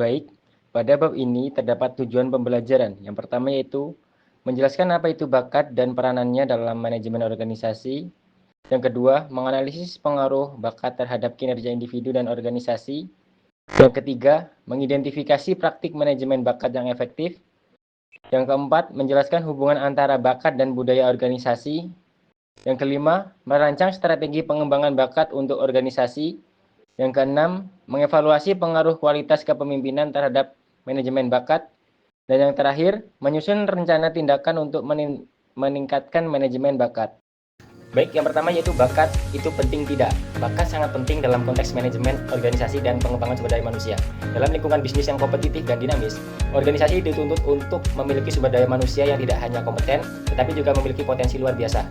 terbaik. Pada bab ini terdapat tujuan pembelajaran. Yang pertama yaitu menjelaskan apa itu bakat dan peranannya dalam manajemen organisasi. Yang kedua, menganalisis pengaruh bakat terhadap kinerja individu dan organisasi. Yang ketiga, mengidentifikasi praktik manajemen bakat yang efektif. Yang keempat, menjelaskan hubungan antara bakat dan budaya organisasi. Yang kelima, merancang strategi pengembangan bakat untuk organisasi. Yang keenam, mengevaluasi pengaruh kualitas kepemimpinan terhadap manajemen bakat. Dan yang terakhir, menyusun rencana tindakan untuk meningkatkan manajemen bakat. Baik, yang pertama yaitu bakat itu penting tidak. Bakat sangat penting dalam konteks manajemen organisasi dan pengembangan sumber daya manusia. Dalam lingkungan bisnis yang kompetitif dan dinamis, organisasi dituntut untuk memiliki sumber daya manusia yang tidak hanya kompeten, tetapi juga memiliki potensi luar biasa,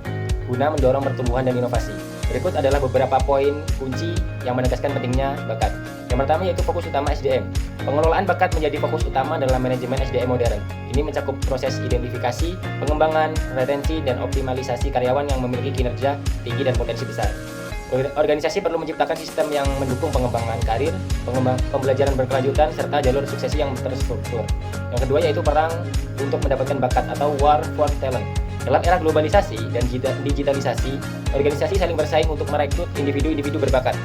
guna mendorong pertumbuhan dan inovasi. Berikut adalah beberapa poin kunci yang menegaskan pentingnya bakat. Yang pertama yaitu fokus utama SDM. Pengelolaan bakat menjadi fokus utama dalam manajemen SDM modern. Ini mencakup proses identifikasi, pengembangan, retensi, dan optimalisasi karyawan yang memiliki kinerja tinggi dan potensi besar. Organisasi perlu menciptakan sistem yang mendukung pengembangan karir, pembelajaran berkelanjutan, serta jalur suksesi yang terstruktur. Yang kedua yaitu perang untuk mendapatkan bakat atau war for talent. Dalam era globalisasi dan digitalisasi, organisasi saling bersaing untuk merekrut individu-individu berbakat.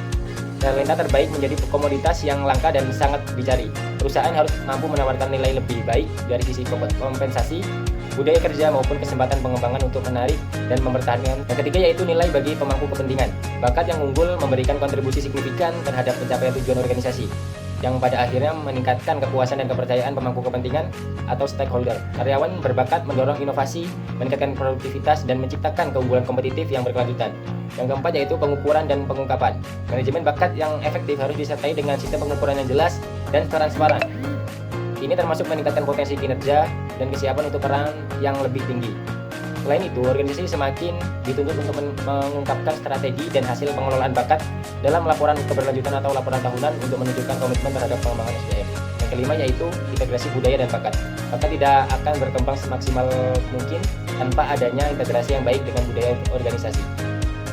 Talenta terbaik menjadi komoditas yang langka dan sangat dicari. Perusahaan harus mampu menawarkan nilai lebih baik dari sisi kompensasi, budaya kerja maupun kesempatan pengembangan untuk menarik dan mempertahankan. Yang ketiga yaitu nilai bagi pemangku kepentingan. Bakat yang unggul memberikan kontribusi signifikan terhadap pencapaian tujuan organisasi, yang pada akhirnya meningkatkan kepuasan dan kepercayaan pemangku kepentingan atau stakeholder. Karyawan berbakat mendorong inovasi, meningkatkan produktivitas, dan menciptakan keunggulan kompetitif yang berkelanjutan. Yang keempat yaitu pengukuran dan pengungkapan. Manajemen bakat yang efektif harus disertai dengan sistem pengukuran yang jelas dan transparan. Ini termasuk meningkatkan potensi kinerja dan kesiapan untuk peran yang lebih tinggi. Selain itu, organisasi semakin dituntut untuk mengungkapkan strategi dan hasil pengelolaan bakat dalam laporan keberlanjutan atau laporan tahunan untuk menunjukkan komitmen terhadap pengembangan SDM. Yang kelima yaitu integrasi budaya dan bakat. Bakat tidak akan berkembang semaksimal mungkin tanpa adanya integrasi yang baik dengan budaya organisasi.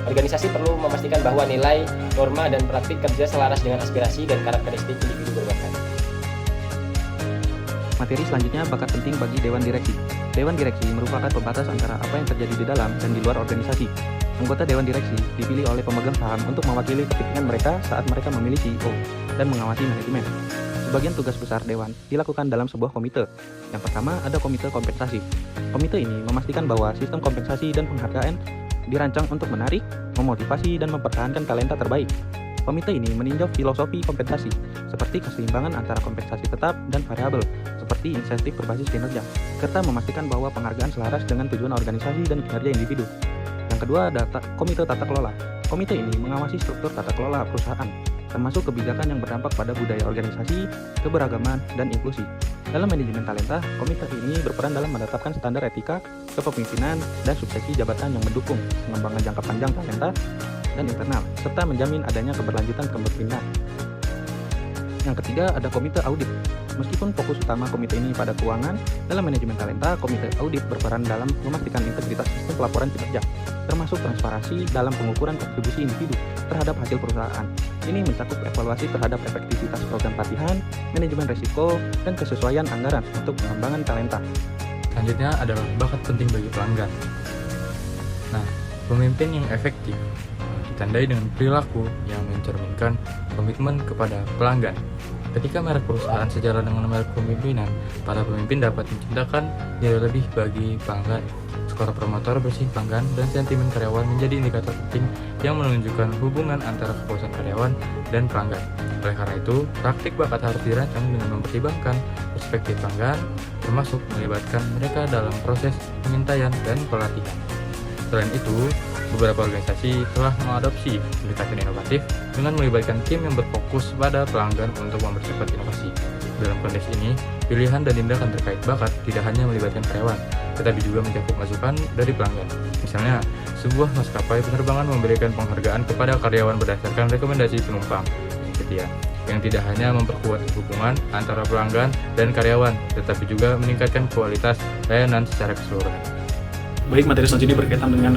Organisasi perlu memastikan bahwa nilai, norma, dan praktik kerja selaras dengan aspirasi dan karakteristik individu berbakat. Materi selanjutnya bakat penting bagi Dewan Direksi. Dewan Direksi merupakan pembatas antara apa yang terjadi di dalam dan di luar organisasi. Anggota Dewan Direksi dipilih oleh pemegang saham untuk mewakili kepentingan mereka saat mereka memilih CEO dan mengawasi manajemen. Sebagian tugas besar Dewan dilakukan dalam sebuah komite. Yang pertama ada komite kompensasi. Komite ini memastikan bahwa sistem kompensasi dan penghargaan dirancang untuk menarik, memotivasi, dan mempertahankan talenta terbaik. Komite ini meninjau filosofi kompensasi, seperti keseimbangan antara kompensasi tetap dan variabel, seperti insentif berbasis kinerja, serta memastikan bahwa penghargaan selaras dengan tujuan organisasi dan kinerja individu. Yang kedua ada komite tata kelola. Komite ini mengawasi struktur tata kelola perusahaan, termasuk kebijakan yang berdampak pada budaya organisasi, keberagaman, dan inklusi. Dalam manajemen talenta, komite ini berperan dalam menetapkan standar etika, kepemimpinan, dan suksesi jabatan yang mendukung pengembangan jangka panjang talenta dan internal, serta menjamin adanya keberlanjutan kepemimpinan. Yang ketiga ada komite audit. Meskipun fokus utama komite ini pada keuangan, dalam manajemen talenta, komite audit berperan dalam memastikan integritas sistem pelaporan kinerja, termasuk transparansi dalam pengukuran kontribusi individu terhadap hasil perusahaan. Ini mencakup evaluasi terhadap efektivitas program pelatihan, manajemen risiko, dan kesesuaian anggaran untuk pengembangan talenta. Selanjutnya adalah bakat penting bagi pelanggan. Nah, pemimpin yang efektif ditandai dengan perilaku yang mencerminkan komitmen kepada pelanggan. Ketika merek perusahaan sejalan dengan merek pemimpinan, para pemimpin dapat menciptakan nilai lebih bagi pelanggan. Skor promotor bersih pelanggan dan sentimen karyawan menjadi indikator penting yang menunjukkan hubungan antara kepuasan karyawan dan pelanggan. Oleh karena itu, praktik bakat harus dirancang dengan mempertimbangkan perspektif pelanggan, termasuk melibatkan mereka dalam proses pengintaian dan pelatihan. Selain itu, beberapa organisasi telah mengadopsi pendekatan inovatif dengan melibatkan tim yang berfokus pada pelanggan untuk mempercepat inovasi. Dalam konteks ini, pilihan dan tindakan terkait bakat tidak hanya melibatkan karyawan, tetapi juga mencakup masukan dari pelanggan. Misalnya, sebuah maskapai penerbangan memberikan penghargaan kepada karyawan berdasarkan rekomendasi penumpang yang setia, yang tidak hanya memperkuat hubungan antara pelanggan dan karyawan, tetapi juga meningkatkan kualitas layanan secara keseluruhan. Baik, materi selanjutnya berkaitan dengan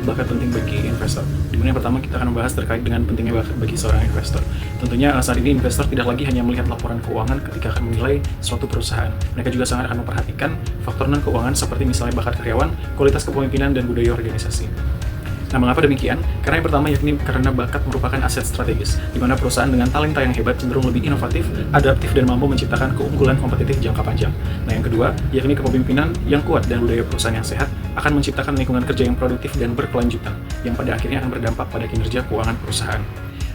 bakat penting bagi investor. Dimana yang pertama kita akan membahas terkait dengan pentingnya bakat bagi seorang investor. Tentunya saat ini investor tidak lagi hanya melihat laporan keuangan ketika akan menilai suatu perusahaan. Mereka juga sangat akan memperhatikan faktor non-keuangan seperti misalnya bakat karyawan, kualitas kepemimpinan, dan budaya organisasi. Nah, mengapa demikian? Karena yang pertama yakni karena bakat merupakan aset strategis, di mana perusahaan dengan talenta yang hebat cenderung lebih inovatif, adaptif, dan mampu menciptakan keunggulan kompetitif jangka panjang. Nah, yang kedua yakni kepemimpinan yang kuat dan budaya perusahaan yang sehat akan menciptakan lingkungan kerja yang produktif dan berkelanjutan, yang pada akhirnya akan berdampak pada kinerja keuangan perusahaan.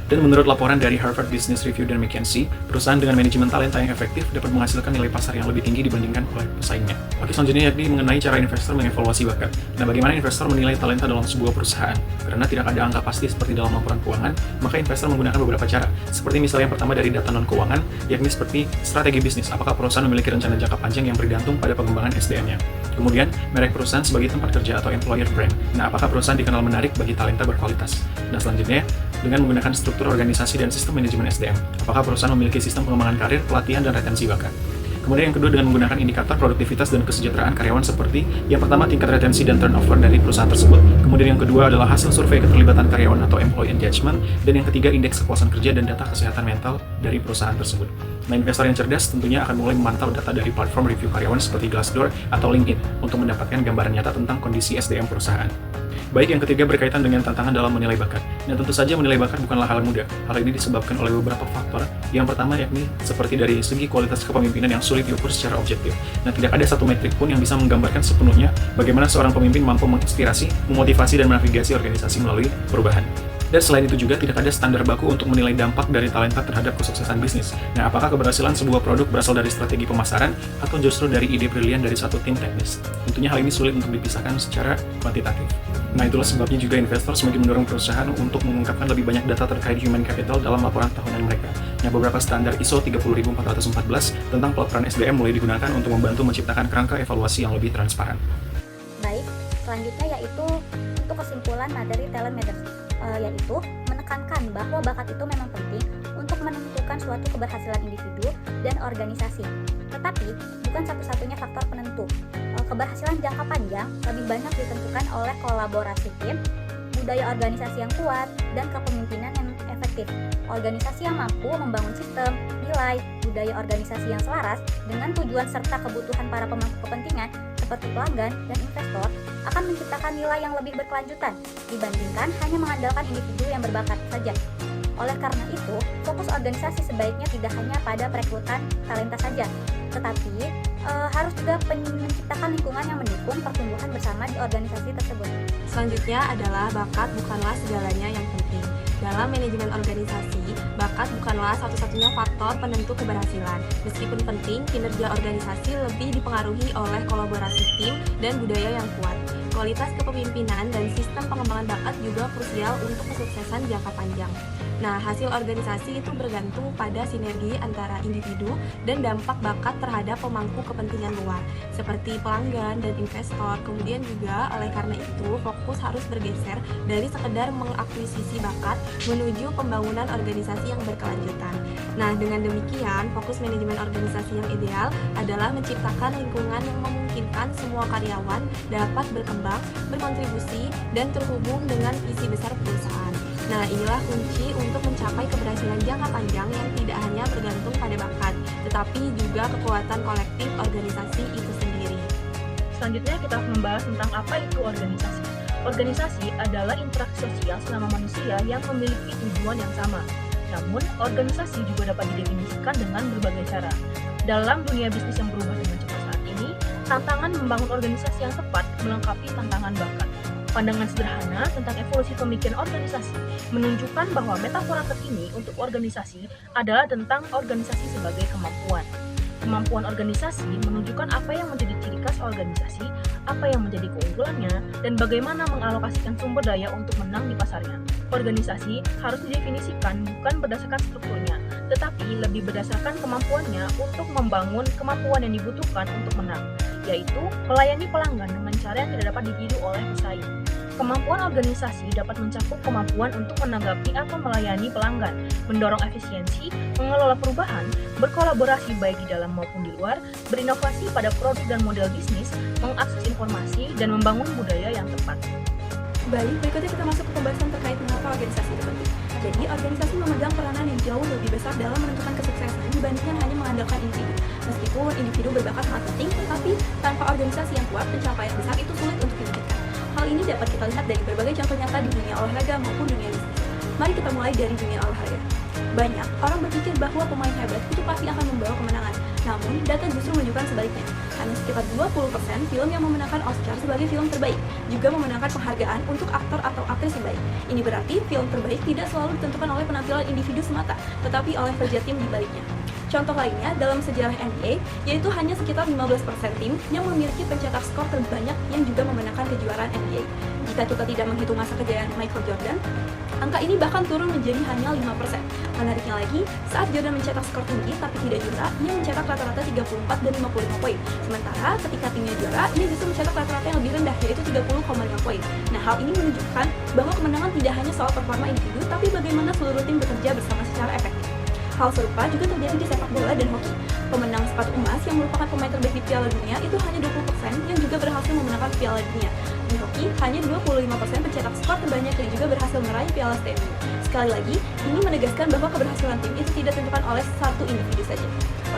Dan menurut laporan dari Harvard Business Review dan McKinsey, perusahaan dengan manajemen talenta yang efektif dapat menghasilkan nilai pasar yang lebih tinggi dibandingkan oleh pesaingnya. Oke, selanjutnya yakni mengenai cara investor mengevaluasi bakat. Nah, bagaimana investor menilai talenta dalam sebuah perusahaan? Karena tidak ada angka pasti seperti dalam laporan keuangan, maka investor menggunakan beberapa cara. Seperti misalnya yang pertama dari data non-keuangan, yakni seperti strategi bisnis. Apakah perusahaan memiliki rencana jangka panjang yang bergantung pada pengembangan SDM-nya? Kemudian, merek perusahaan sebagai tempat kerja atau employer brand. Nah, apakah perusahaan dikenal menarik bagi talenta berkualitas? Dan selanjutnya, dengan menggunakan struktur organisasi dan sistem manajemen SDM. Apakah perusahaan memiliki sistem pengembangan karir, pelatihan, dan retensi bakat? Kemudian yang kedua dengan menggunakan indikator produktivitas dan kesejahteraan karyawan seperti yang pertama tingkat retensi dan turnover dari perusahaan tersebut. Kemudian yang kedua adalah hasil survei keterlibatan karyawan atau employee engagement. Dan yang ketiga indeks kepuasan kerja dan data kesehatan mental dari perusahaan tersebut. Nah, investor yang cerdas tentunya akan mulai memantau data dari platform review karyawan seperti Glassdoor atau LinkedIn untuk mendapatkan gambaran nyata tentang kondisi SDM perusahaan. Baik, yang ketiga berkaitan dengan tantangan dalam menilai bakat. Nah, tentu saja menilai bakat bukanlah hal mudah. Hal ini disebabkan oleh beberapa faktor. Yang pertama yakni seperti dari segi kualitas kepemimpinan yang sulit diukur secara objektif. Nah, tidak ada satu metrik pun yang bisa menggambarkan sepenuhnya bagaimana seorang pemimpin mampu menginspirasi, memotivasi, dan menavigasi organisasi melalui perubahan. Dan selain itu juga tidak ada standar baku untuk menilai dampak dari talenta terhadap kesuksesan bisnis. Nah, apakah keberhasilan sebuah produk berasal dari strategi pemasaran atau justru dari ide brilian dari satu tim teknis? Tentunya hal ini sulit untuk dipisahkan secara kuantitatif. Nah, itulah sebabnya juga investor semakin mendorong perusahaan untuk mengungkapkan lebih banyak data terkait human capital dalam laporan tahunan mereka. Nah, beberapa standar ISO 30414 tentang pelaporan SDM mulai digunakan untuk membantu menciptakan kerangka evaluasi yang lebih transparan. Baik, selanjutnya yaitu untuk kesimpulan materi Talent Matters, yaitu menekankan bahwa bakat itu memang penting untuk menentukan suatu keberhasilan individu dan organisasi. Tetapi, bukan satu-satunya faktor penentu. Keberhasilan jangka panjang lebih banyak ditentukan oleh kolaborasi tim, budaya organisasi yang kuat, dan kepemimpinan yang efektif. Organisasi yang mampu membangun sistem, nilai, budaya organisasi yang selaras dengan tujuan serta kebutuhan para pemangku kepentingan seperti pelanggan dan investor akan menciptakan nilai yang lebih berkelanjutan dibandingkan hanya mengandalkan individu yang berbakat saja. Oleh karena itu, fokus organisasi sebaiknya tidak hanya pada perekrutan talenta saja, tetapi harus juga menciptakan lingkungan yang mendukung pertumbuhan bersama di organisasi tersebut. Selanjutnya adalah bakat bukanlah segalanya yang penting. Dalam manajemen organisasi, bakat bukanlah satu-satunya faktor penentu keberhasilan. Meskipun penting, kinerja organisasi lebih dipengaruhi oleh kolaborasi tim dan budaya yang kuat. Kualitas kepemimpinan dan sistem pengembangan bakat juga krusial untuk kesuksesan jangka panjang. Nah, hasil organisasi itu bergantung pada sinergi antara individu dan dampak bakat terhadap pemangku kepentingan luar, seperti pelanggan dan investor. Kemudian juga oleh karena itu, fokus harus bergeser dari sekedar mengakuisisi bakat menuju pembangunan organisasi yang berkelanjutan. Nah, dengan demikian, fokus manajemen organisasi yang ideal adalah menciptakan lingkungan yang memungkinkan semua karyawan dapat berkembang, berkontribusi, dan terhubung dengan visi besar perusahaan. Nah, inilah kunci untuk mencapai keberhasilan jangka panjang yang tidak hanya bergantung pada bakat, tetapi juga kekuatan kolektif organisasi itu sendiri. Selanjutnya kita akan membahas tentang apa itu organisasi. Organisasi adalah interaksi sosial selama manusia yang memiliki tujuan yang sama. Namun, organisasi juga dapat didefinisikan dengan berbagai cara. Dalam dunia bisnis yang berubah dengan cepat saat ini, tantangan membangun organisasi yang tepat melengkapi tantangan bakat. Pandangan sederhana tentang evolusi pemikiran organisasi menunjukkan bahwa metafora terkini untuk organisasi adalah tentang organisasi sebagai kemampuan. Kemampuan organisasi menunjukkan apa yang menjadi ciri khas organisasi, apa yang menjadi keunggulannya, dan bagaimana mengalokasikan sumber daya untuk menang di pasarnya. Organisasi harus didefinisikan bukan berdasarkan strukturnya, tetapi lebih berdasarkan kemampuannya untuk membangun kemampuan yang dibutuhkan untuk menang. yaitu melayani pelanggan dengan cara yang tidak dapat ditiru oleh pesaing. Kemampuan organisasi dapat mencakup kemampuan untuk menanggapi atau melayani pelanggan, mendorong efisiensi, mengelola perubahan, berkolaborasi baik di dalam maupun di luar, berinovasi pada produk dan model bisnis, mengakses informasi, dan membangun budaya yang tepat. Baik, berikutnya kita masuk ke pembahasan terkait mengapa organisasi itu penting. Jadi, organisasi memegang peranan yang jauh lebih besar dalam menentukan kesuksesan dibandingkan hanya mengandalkan individu. Meskipun individu berbakat sangat penting, tetapi tanpa organisasi yang kuat, pencapaian besar itu sulit untuk diwujudkan. Hal ini dapat kita lihat dari berbagai contoh nyata di dunia olahraga maupun dunia bisnis. Mari kita mulai dari dunia olahraga. Banyak orang berpikir bahwa pemain hebat itu pasti akan membawa kemenangan. Namun, data justru menunjukkan sebaliknya. Hanya sekitar 20% film yang memenangkan Oscar sebagai film terbaik juga memenangkan penghargaan untuk aktor atau aktris yang baik. Ini berarti film terbaik tidak selalu ditentukan oleh penampilan individu semata, tetapi oleh kerja tim di baliknya. Contoh lainnya dalam sejarah NBA, yaitu hanya sekitar 15% tim yang memiliki pencetak skor terbanyak yang juga memenangkan kejuaraan NBA. Jika kita tidak menghitung masa kejayaan Michael Jordan, angka ini bahkan turun menjadi hanya 5%. Menariknya lagi, saat Jordan mencetak skor tinggi tapi tidak juara, ia mencetak rata-rata 34 dan 55 poin. Sementara ketika timnya juara, ia justru mencetak rata-rata yang lebih rendah, yaitu 30,5 poin. Nah, hal ini menunjukkan bahwa kemenangan tidak hanya soal performa individu, tapi bagaimana seluruh tim bekerja bersama secara efektif. Hal serupa juga terjadi di sepak bola dan hoki. Pemenang sepatu emas yang merupakan pemain terbaik di Piala Dunia itu hanya 20% yang juga berhasil memenangkan Piala Dunia. Di hoki, hanya 25% pencetak skor terbanyak yang juga berhasil meraih Piala Stanley. Sekali lagi, ini menegaskan bahwa keberhasilan tim itu tidak ditentukan oleh satu individu saja.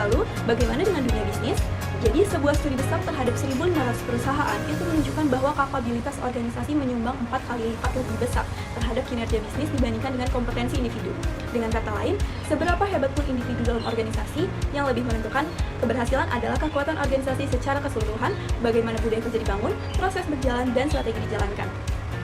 Lalu, bagaimana dengan dunia bisnis? Jadi, sebuah studi besar terhadap 1.500 perusahaan itu menunjukkan bahwa kapabilitas organisasi menyumbang 4 kali lipat lebih besar terhadap kinerja bisnis dibandingkan dengan kompetensi individu. Dengan kata lain, seberapa hebat pun individu dalam organisasi, yang lebih menentukan keberhasilan adalah kekuatan organisasi secara keseluruhan, bagaimana budaya kerja dibangun, proses berjalan, dan strategi dijalankan.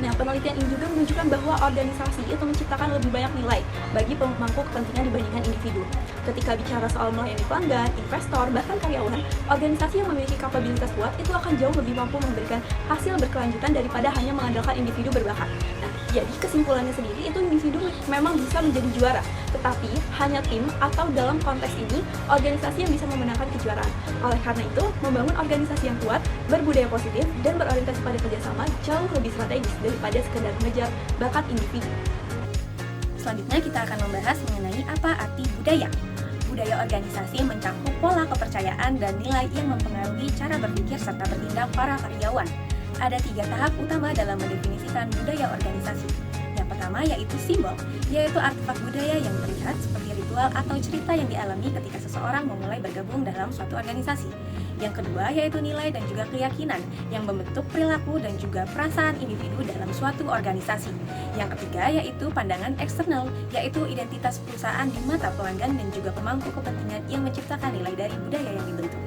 Nah, penelitian ini juga menunjukkan bahwa organisasi itu menciptakan lebih banyak nilai bagi pemangku kepentingan dibandingkan individu. Ketika bicara soal melayani pelanggan, investor, bahkan karyawan, organisasi yang memiliki kapabilitas kuat itu akan jauh lebih mampu memberikan hasil berkelanjutan daripada hanya mengandalkan individu berbakat. Nah, jadi kesimpulannya sendiri itu individu memang bisa menjadi juara, tetapi hanya tim atau dalam konteks ini organisasi yang bisa memenangkan kejuaraan. Oleh karena itu, membangun organisasi yang kuat, berbudaya positif, dan berorientasi pada kerjasama jauh lebih strategis daripada sekedar mengejar bakat individu. Selanjutnya kita akan membahas mengenai apa arti budaya. Budaya organisasi mencakup pola kepercayaan dan nilai yang mempengaruhi cara berpikir serta bertindak para karyawan. Ada 3 tahap utama dalam mendefinisikan budaya organisasi. Yang pertama yaitu simbol, yaitu artefak budaya yang terlihat seperti ritual atau cerita yang dialami ketika seseorang memulai bergabung dalam suatu organisasi. Yang kedua yaitu nilai dan juga keyakinan yang membentuk perilaku dan juga perasaan individu dalam suatu organisasi. Yang ketiga yaitu pandangan eksternal, yaitu identitas perusahaan di mata pelanggan dan juga pemangku kepentingan yang menciptakan nilai dari budaya yang dibentuk.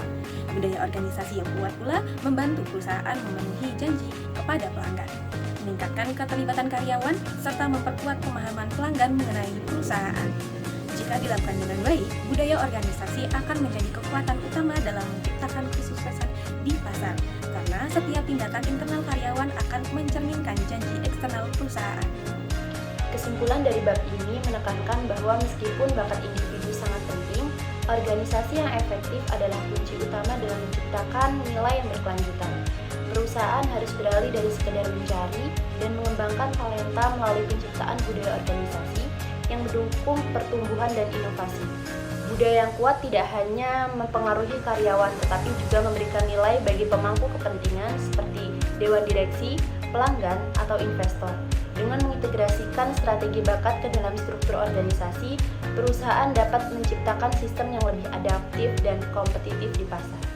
Budaya organisasi yang kuat pula membantu perusahaan memenuhi janji kepada pelanggan, meningkatkan keterlibatan karyawan, serta memperkuat pemahaman pelanggan mengenai perusahaan. Jika dilakukan dengan baik, budaya organisasi akan menjadi kekuatan utama dalam menciptakan kesuksesan di pasar, karena setiap tindakan internal karyawan akan mencerminkan janji eksternal perusahaan. Kesimpulan dari bab ini menekankan bahwa meskipun bakat individu sangat penting, organisasi yang efektif adalah kunci utama dalam menciptakan nilai yang berkelanjutan. Perusahaan harus beralih dari sekedar mencari dan mengembangkan talenta melalui penciptaan budaya organisasi yang mendukung pertumbuhan dan inovasi. Budaya yang kuat tidak hanya mempengaruhi karyawan, tetapi juga memberikan nilai bagi pemangku kepentingan seperti dewan direksi, pelanggan, atau investor. Dengan mengintegrasikan strategi bakat ke dalam struktur organisasi, perusahaan dapat menciptakan sistem yang lebih adaptif dan kompetitif di pasar.